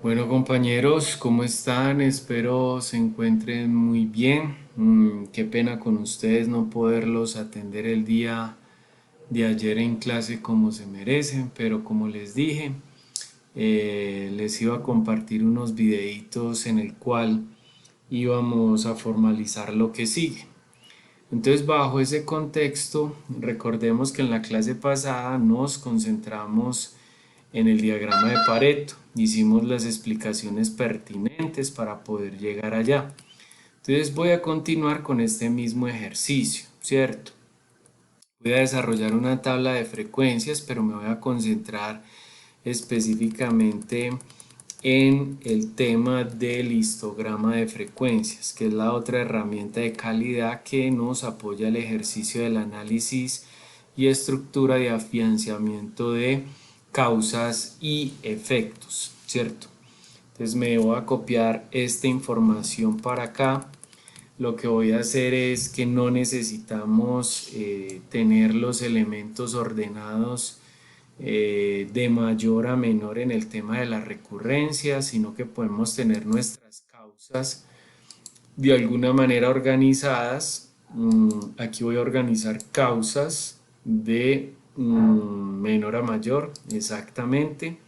Bueno, compañeros, ¿cómo están? Espero se encuentren muy bien. Qué pena con ustedes no poderlos atender el día de ayer en clase como se merecen, pero como les dije, les iba a compartir unos videitos en el cual íbamos a formalizar lo que sigue. Entonces, bajo ese contexto, recordemos que en la clase pasada nos concentramos en el diagrama de Pareto. Hicimos las explicaciones pertinentes para poder llegar allá. Entonces voy a continuar con este mismo ejercicio, ¿cierto? Voy a desarrollar una tabla de frecuencias, pero me voy a concentrar específicamente en el tema del histograma de frecuencias, que es la otra herramienta de calidad que nos apoya el ejercicio del análisis y estructura de afianzamiento de causas y efectos, ¿cierto? Entonces me voy a copiar esta información para acá. Lo que voy a hacer es que no necesitamos tener los elementos ordenados de mayor a menor en el tema de la recurrencia, sino que podemos tener nuestras causas de alguna manera organizadas. Aquí voy a organizar causas de menor a mayor, exactamente.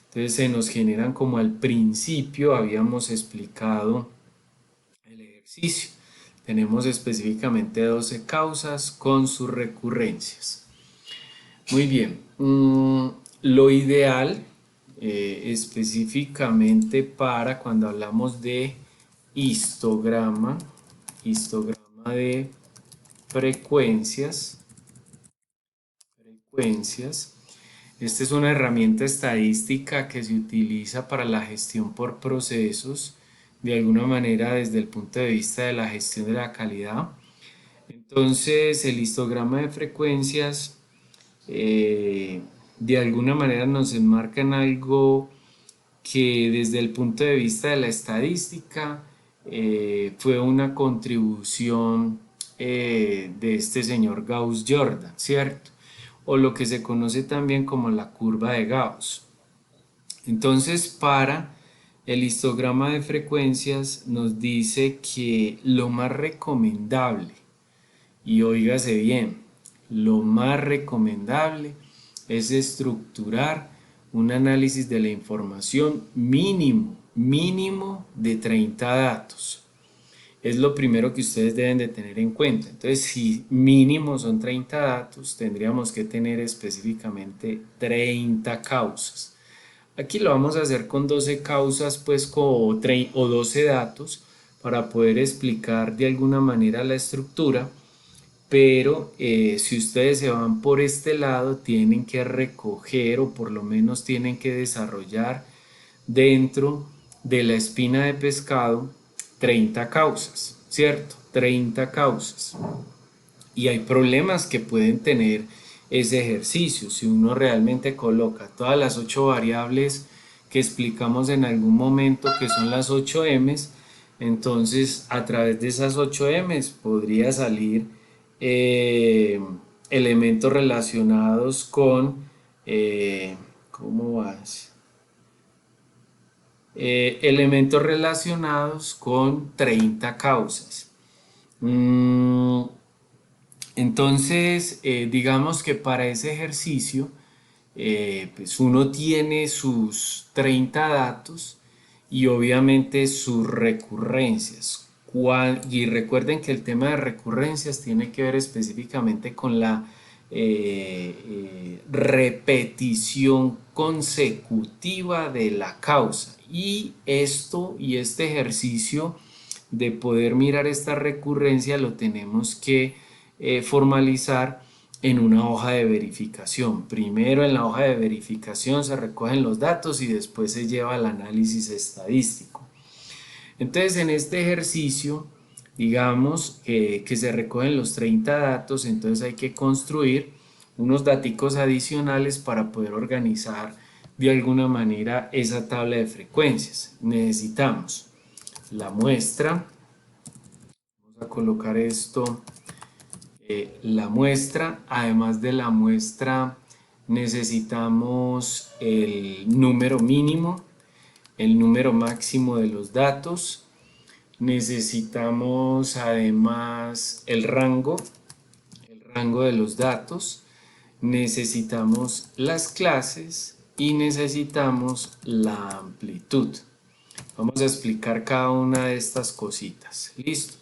Entonces se nos generan como al principio habíamos explicado el ejercicio. Tenemos específicamente 12 causas con sus recurrencias. Muy bien. Lo ideal, específicamente para cuando hablamos de histograma, histograma de frecuencias, frecuencias. Esta es una herramienta estadística que se utiliza para la gestión por procesos, de alguna manera desde el punto de vista de la gestión de la calidad. Entonces, el histograma de frecuencias de alguna manera nos enmarca en algo que desde el punto de vista de la estadística fue una contribución de este señor Gauss-Jordan, ¿cierto? O lo que se conoce también como la curva de Gauss. Entonces, para el histograma de frecuencias nos dice que lo más recomendable, y óigase bien, lo más recomendable es estructurar un análisis de la información mínimo de 30 datos. Es lo primero que ustedes deben de tener en cuenta. Entonces, si mínimo son 30 datos, tendríamos que tener específicamente 30 causas. Aquí lo vamos a hacer con 12 causas, pues, o 12 datos, para poder explicar de alguna manera la estructura, pero si ustedes se van por este lado, tienen que recoger o por lo menos tienen que desarrollar dentro de la espina de pescado 30 causas, ¿cierto? 30 causas. Y hay problemas que pueden tener ese ejercicio. Si uno realmente coloca todas las 8 variables que explicamos en algún momento, que son las 8 M's, entonces a través de esas 8 M's podría salir eh, elementos relacionados con, ¿cómo vas? Elementos relacionados con 30 causas. Mm, entonces, digamos que para ese ejercicio, pues uno tiene sus 30 datos y obviamente sus recurrencias. Y recuerden que el tema de recurrencias tiene que ver específicamente con la repetición consecutiva de la causa. Y esto y este ejercicio de poder mirar esta recurrencia lo tenemos que formalizar en una hoja de verificación. Primero en la hoja de verificación se recogen los datos y después se lleva al análisis estadístico. Entonces en este ejercicio, digamos que se recogen los 30 datos, entonces hay que construir unos daticos adicionales para poder organizar de alguna manera esa tabla de frecuencias. Necesitamos la muestra, vamos a colocar esto, la muestra, además de la muestra necesitamos el número mínimo, el número máximo de los datos. Necesitamos además el rango de los datos. Necesitamos las clases y necesitamos la amplitud. Vamos a explicar cada una de estas cositas. Listo.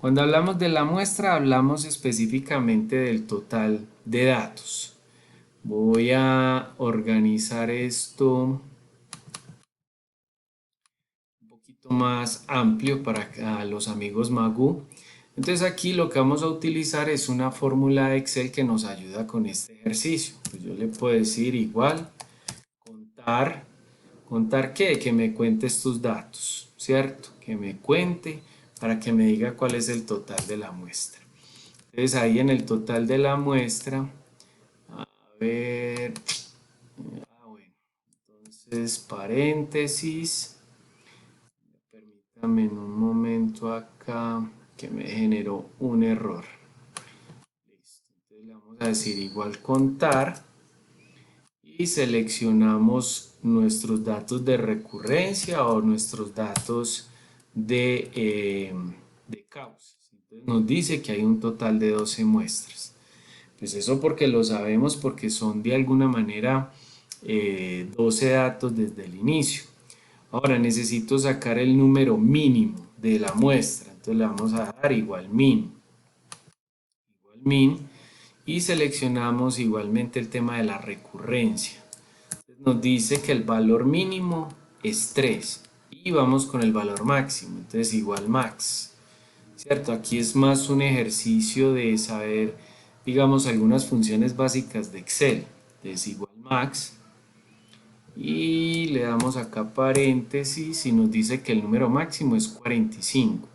Cuando hablamos de la muestra, hablamos específicamente del total de datos. Voy a organizar esto un poquito más amplio para los amigos Magoo. Entonces aquí lo que vamos a utilizar es una fórmula de Excel que nos ayuda con este ejercicio. Pues yo le puedo decir igual contar. ¿Contar qué? Que me cuente estos datos, ¿cierto? Que me cuente para que me diga cuál es el total de la muestra. Entonces ahí en el total de la muestra, a ver, bueno, entonces paréntesis, permítame en un momento acá que me generó un error. Listo, entonces le vamos a decir igual contar y seleccionamos nuestros datos de recurrencia o nuestros datos de causas. Entonces nos dice que hay un total de 12 muestras. Pues eso porque lo sabemos porque son de alguna manera 12 datos desde el inicio. Ahora necesito sacar el número mínimo de la muestra. Entonces le vamos a dar igual min. Igual min. Y seleccionamos igualmente el tema de la recurrencia. Nos dice que el valor mínimo es 3 y vamos con el valor máximo, entonces igual max, ¿cierto? Aquí es más un ejercicio de saber, digamos, algunas funciones básicas de Excel. Entonces igual max y le damos acá paréntesis y nos dice que el número máximo es 45.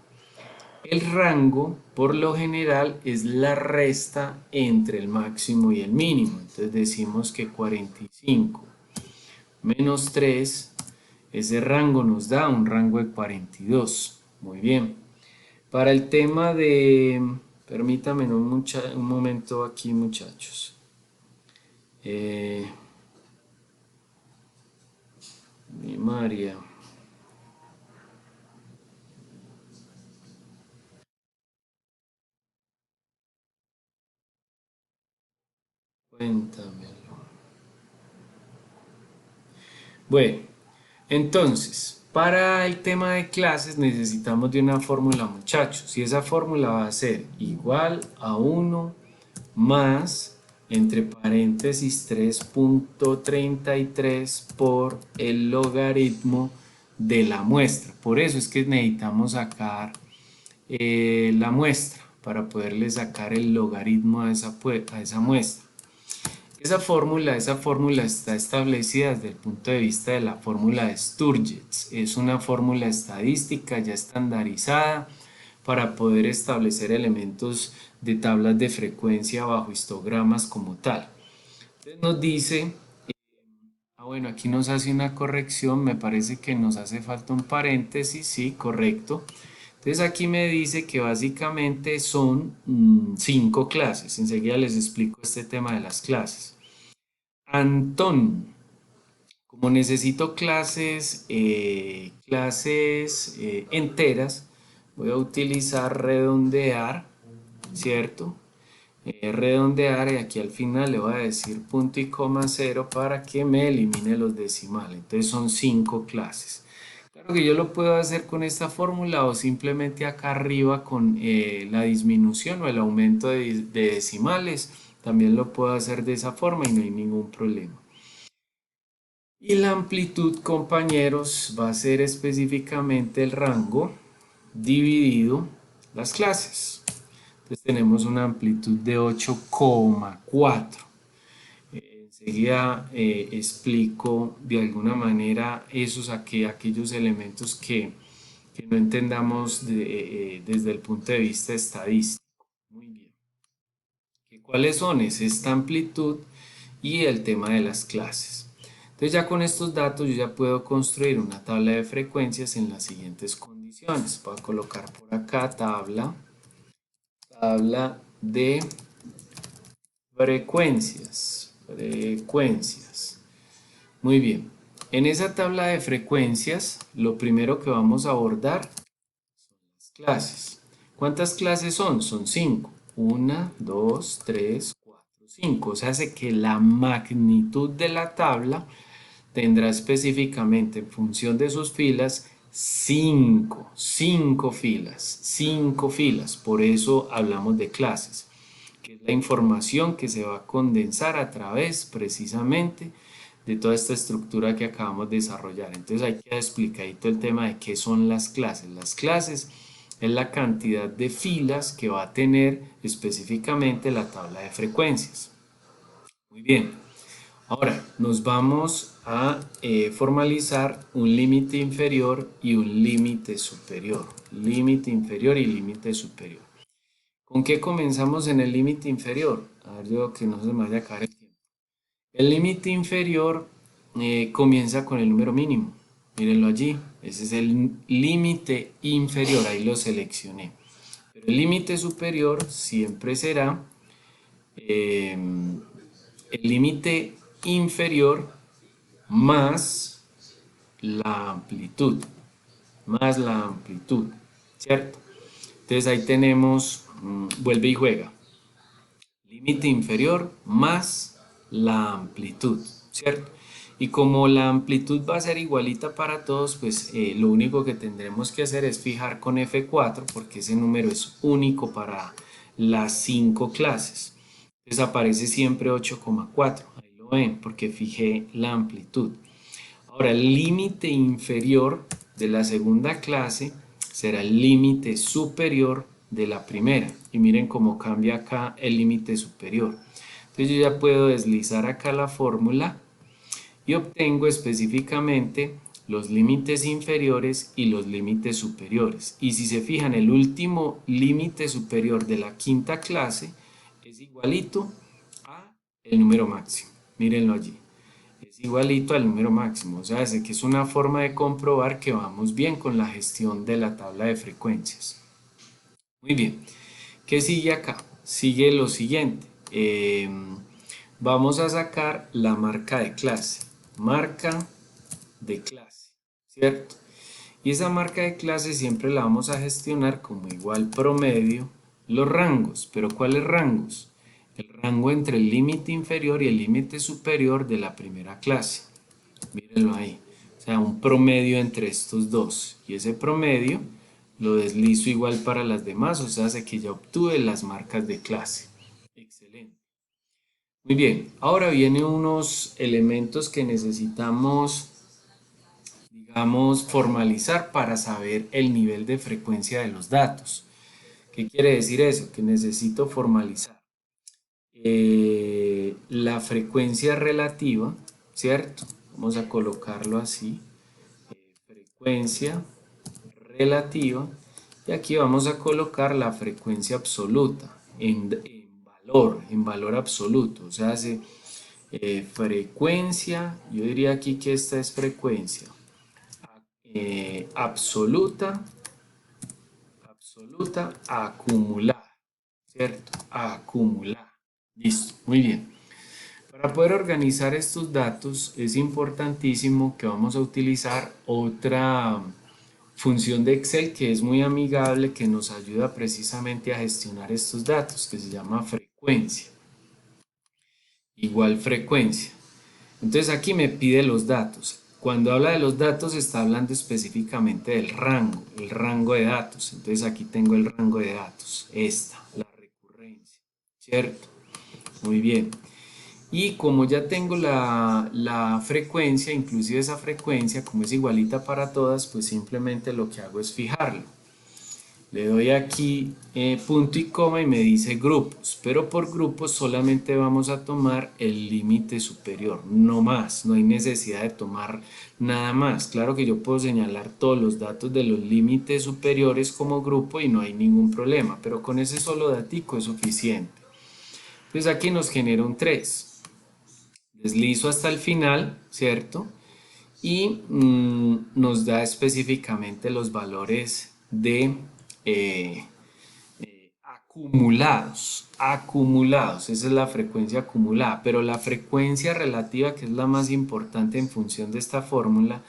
El rango, por lo general, es la resta entre el máximo y el mínimo. Entonces decimos que 45 menos 3, ese rango nos da un rango de 42. Muy bien. Para el tema de, permítame un momento aquí, muchachos. Mi María. Cuéntamelo. Bueno, entonces, para el tema de clases necesitamos de una fórmula, muchachos. Y esa fórmula va a ser igual a 1 más, entre paréntesis, 3.33 por el logaritmo de la muestra. Por eso es que necesitamos sacar la muestra para poderle sacar el logaritmo a esa muestra. Esa fórmula está establecida desde el punto de vista de la fórmula de Sturges. Es una fórmula estadística ya estandarizada para poder establecer elementos de tablas de frecuencia bajo histogramas como tal. Entonces nos dice, bueno, aquí nos hace una corrección, me parece que nos hace falta un paréntesis, sí, correcto. Entonces aquí me dice que básicamente son 5 clases. Enseguida les explico este tema de las clases. Antón, como necesito clases enteras, voy a utilizar redondear, ¿cierto? Redondear y aquí al final le voy a decir punto y coma 0 para que me elimine los decimales. Entonces son 5 clases. Claro que yo lo puedo hacer con esta fórmula o simplemente acá arriba con la disminución o el aumento de decimales. También lo puedo hacer de esa forma y no hay ningún problema. Y la amplitud, compañeros, va a ser específicamente el rango dividido las clases. Entonces tenemos una amplitud de 8,4. Enseguida explico de alguna manera aquellos elementos que no entendamos desde el punto de vista estadístico. Muy bien. ¿Cuáles son? Es esta amplitud y el tema de las clases. Entonces ya con estos datos yo ya puedo construir una tabla de frecuencias en las siguientes condiciones. Voy a colocar por acá tabla de frecuencias. Muy bien. En esa tabla de frecuencias, lo primero que vamos a abordar son las clases. ¿Cuántas clases son? Son 5. 1, 2, 3, 4, 5. O sea, hace que la magnitud de la tabla tendrá específicamente en función de sus filas 5 filas, 5 filas. Por eso hablamos de clases, que es la información que se va a condensar a través precisamente de toda esta estructura que acabamos de desarrollar. Entonces hay que explicadito el tema de qué son las clases. Las clases es la cantidad de filas que va a tener específicamente la tabla de frecuencias. Muy bien. Ahora nos vamos a formalizar un límite inferior y un límite superior. Límite inferior y límite superior. ¿Con qué comenzamos en el límite inferior? A ver, yo que no se me vaya a acabar el tiempo. El límite inferior comienza con el número mínimo. Mírenlo allí. Ese es el límite inferior. Ahí lo seleccioné. Pero el límite superior siempre será el límite inferior más la amplitud. Más la amplitud. ¿Cierto? Entonces ahí tenemos, vuelve y juega. Límite inferior más la amplitud, ¿cierto? Y como la amplitud va a ser igualita para todos, pues lo único que tendremos que hacer es fijar con F4 porque ese número es único para las 5 clases. Entonces aparece siempre 8,4. Ahí lo ven porque fijé la amplitud. Ahora el límite inferior de la segunda clase será el límite superior de la primera. Y miren cómo cambia acá el límite superior. Entonces yo ya puedo deslizar acá la fórmula y obtengo específicamente los límites inferiores y los límites superiores. Y si se fijan, el último límite superior de la quinta clase es igualito a el número máximo. Mírenlo allí. Es igualito al número máximo. O sea, que es una forma de comprobar que vamos bien con la gestión de la tabla de frecuencias. Muy bien. ¿Qué sigue acá? Sigue lo siguiente. Vamos a sacar la marca de clase. Marca de clase, ¿cierto? Y esa marca de clase siempre la vamos a gestionar como igual promedio los rangos. ¿Pero cuáles rangos? El rango entre el límite inferior y el límite superior de la primera clase. Mírenlo ahí. O sea, un promedio entre estos dos. Y ese promedio lo deslizo igual para las demás. O sea, hace que ya obtuve las marcas de clase. Excelente. Muy bien. Ahora vienen unos elementos que necesitamos, digamos, formalizar para saber el nivel de frecuencia de los datos. ¿Qué quiere decir eso? Que necesito formalizar la frecuencia relativa, ¿cierto? Vamos a colocarlo así, frecuencia relativa, y aquí vamos a colocar la frecuencia absoluta en valor absoluto, o sea, frecuencia, yo diría aquí que esta es frecuencia absoluta, absoluta acumulada, ¿cierto? Acumulada. Listo, muy bien. Para poder organizar estos datos es importantísimo que vamos a utilizar otra función de Excel que es muy amigable, que nos ayuda precisamente a gestionar estos datos, que se llama frecuencia. Igual frecuencia. Entonces aquí me pide los datos. Cuando habla de los datos está hablando específicamente del rango, el rango de datos. Entonces aquí tengo el rango de datos, esta, la recurrencia, ¿cierto? Muy bien. Y como ya tengo la frecuencia, inclusive esa frecuencia, como es igualita para todas, pues simplemente lo que hago es fijarlo. Le doy aquí punto y coma y me dice grupos, pero por grupos solamente vamos a tomar el límite superior, no más, no hay necesidad de tomar nada más. Claro que yo puedo señalar todos los datos de los límites superiores como grupo y no hay ningún problema, pero con ese solo datico es suficiente. Entonces aquí nos genera un 3. Deslizo hasta el final, ¿cierto? Y nos da específicamente los valores de acumulados, esa es la frecuencia acumulada, pero la frecuencia relativa, que es la más importante en función de esta fórmula,